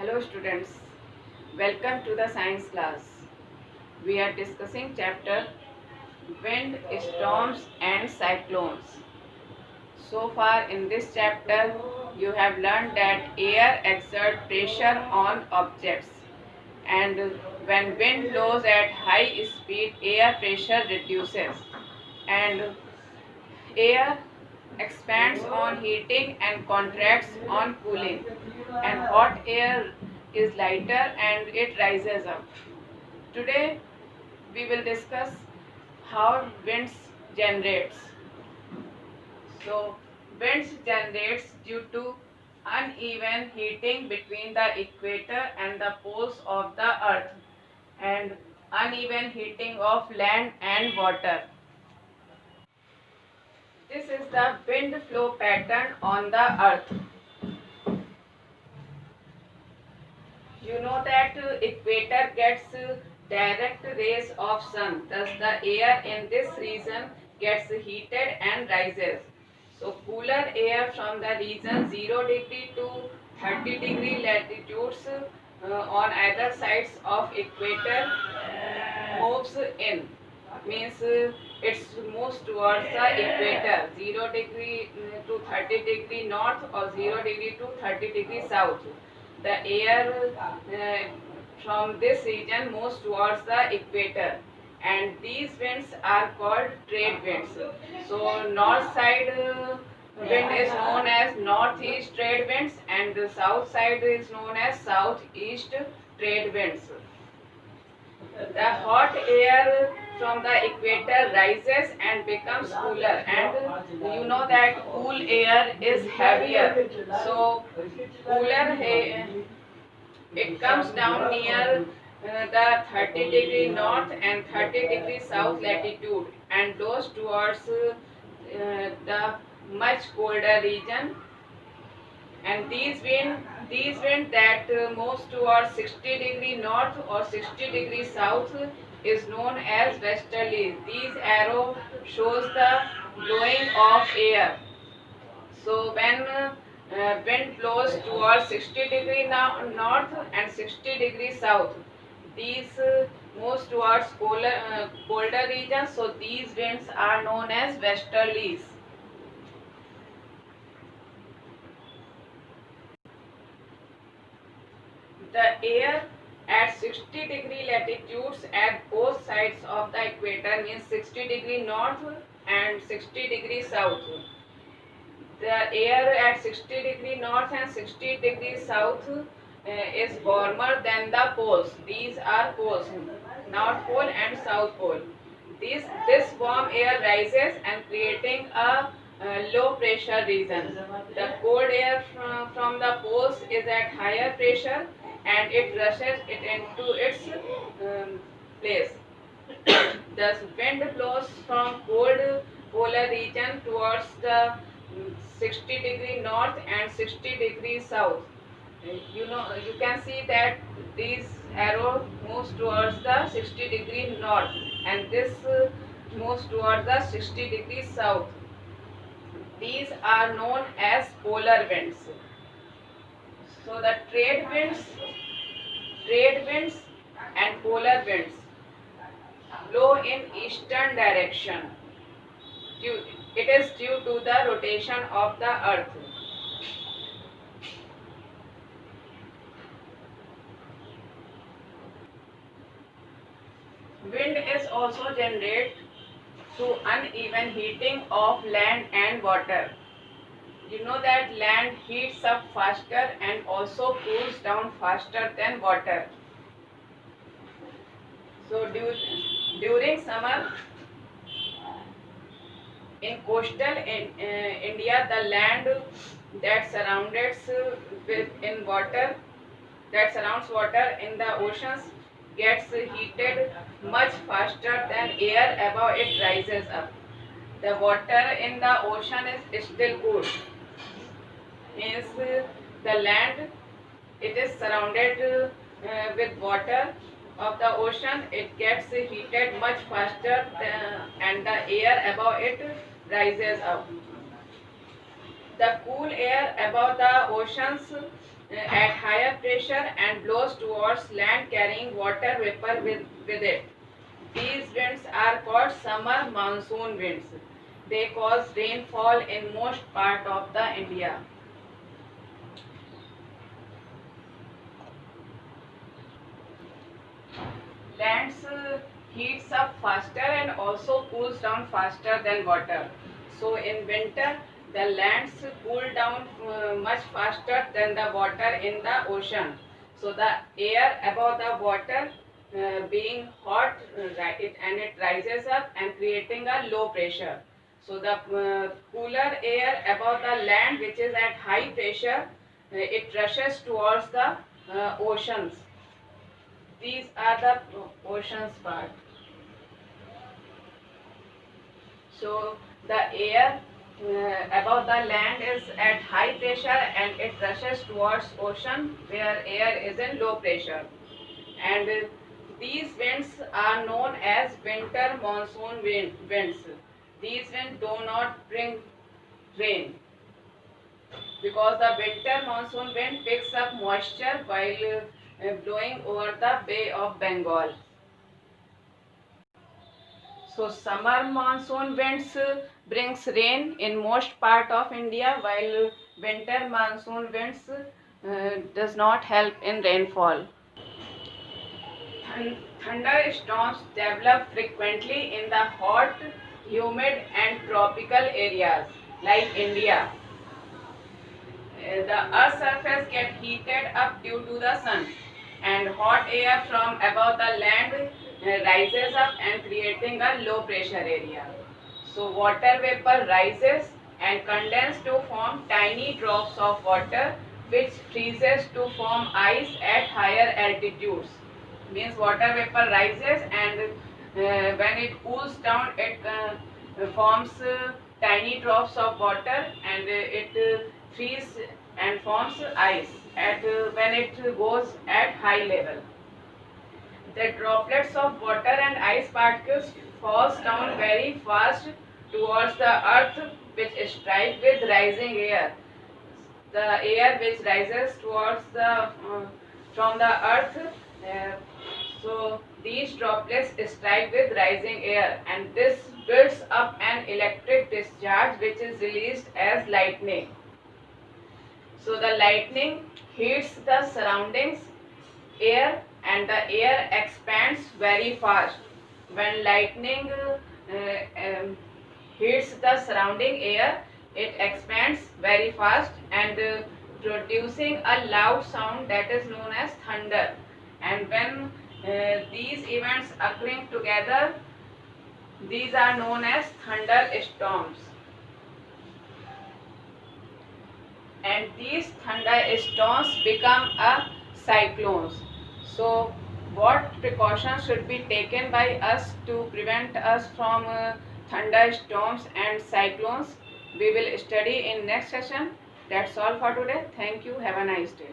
Hello students, welcome to the science class. We are discussing chapter wind, storms and cyclones. So far in this chapter you have learned that air exerts pressure on objects and when wind blows at high speed air pressure reduces and air expands on heating and contracts on cooling and hot air is lighter and it rises up. Today we will discuss how winds generates. So winds generates due to uneven heating between the equator and the poles of the earth and uneven heating of land and water. This is the wind flow pattern on the earth. You know that equator gets direct rays of sun. Thus the air in this region gets heated and rises. So cooler air from the region 0 degree to 30 degree latitudes on either sides of equator moves in. Means it's moves towards the equator 0 degree to 30 degree north or 0 degree to 30 degree south. The air from this region moves towards the equator and these winds are called trade winds. So north side wind is known as northeast trade winds and the south side is known as southeast trade winds. The hot air from the equator rises and becomes cooler and you know that cool air is heavier. So cooler it comes down near the 30 degree north and 30 degree south latitude and goes towards the much colder region and these wind that moves towards 60 degree north or 60 degree south is known as westerlies. These arrow shows the blowing of air. So when wind blows towards 60 degree north and 60 degree south, these moves towards colder regions. So these winds are known as westerlies. The air at 60 degree latitudes at both sides of the equator means 60 degree north and 60 degree south. The air at 60 degree north and 60 degree south is warmer than the poles. These are poles, North Pole and South Pole. This warm air rises and creating a low pressure region. The cold air from the poles is at higher pressure and it rushes it into its place. Thus wind blows from cold polar region towards the 60 degree north and 60 degree south. You can see that this arrow moves towards the 60 degree north and this moves towards the 60 degree south. These are known as polar winds. So the trade winds and polar winds blow in eastern direction. It is due to the rotation of the earth. Wind is also generated through uneven heating of land and water. You know that land heats up faster and also cools down faster than water. So during summer in coastal India, the land that surrounds water in the oceans gets heated much faster than air above it rises up. The water in the ocean is still cool. Means the land it is surrounded with water of the ocean, it gets heated much faster and the air above it rises up. The cool air above the oceans at higher pressure and blows towards land carrying water vapor with it. These winds are called summer monsoon winds. They cause rainfall in most part of the India. Lands heats up faster and also cools down faster than water. So in winter, the lands cool down much faster than the water in the ocean. So the air above the water being hot, and it rises up and creating a low pressure. So the cooler air above the land, which is at high pressure, it rushes towards the oceans. These are the oceans part. So the air above the land is at high pressure and it rushes towards ocean where air is in low pressure. And these winds are known as winter monsoon winds. These winds do not bring rain because the winter monsoon wind picks up moisture while blowing over the Bay of Bengal. So summer monsoon winds brings rain in most part of India, while winter monsoon winds does not help in rainfall. Thunderstorms develop frequently in the hot, humid and tropical areas like India. The earth's surface gets heated up due to the sun, and hot air from above the land rises up and creating a low pressure area. So water vapor rises and condenses to form tiny drops of water which freezes to form ice at higher altitudes. Means water vapor rises and when it cools down it forms tiny drops of water and it freezes and forms ice at when it goes at high level. The droplets of water and ice particles falls down very fast towards the earth which strike with rising air. The air which rises towards the from the earth, so these droplets strike with rising air and this builds up an electric discharge which is released as lightning. So the lightning hits the surroundings air and the air expands very fast. When lightning hits the surrounding air, it expands very fast and producing a loud sound that is known as thunder. And when these events occurring together, these are known as thunderstorms. And these thunderstorms become a cyclones. So what precautions should be taken by us to prevent us from thunderstorms and cyclones? We will study in next session. That's all for today. Thank you. Have a nice day.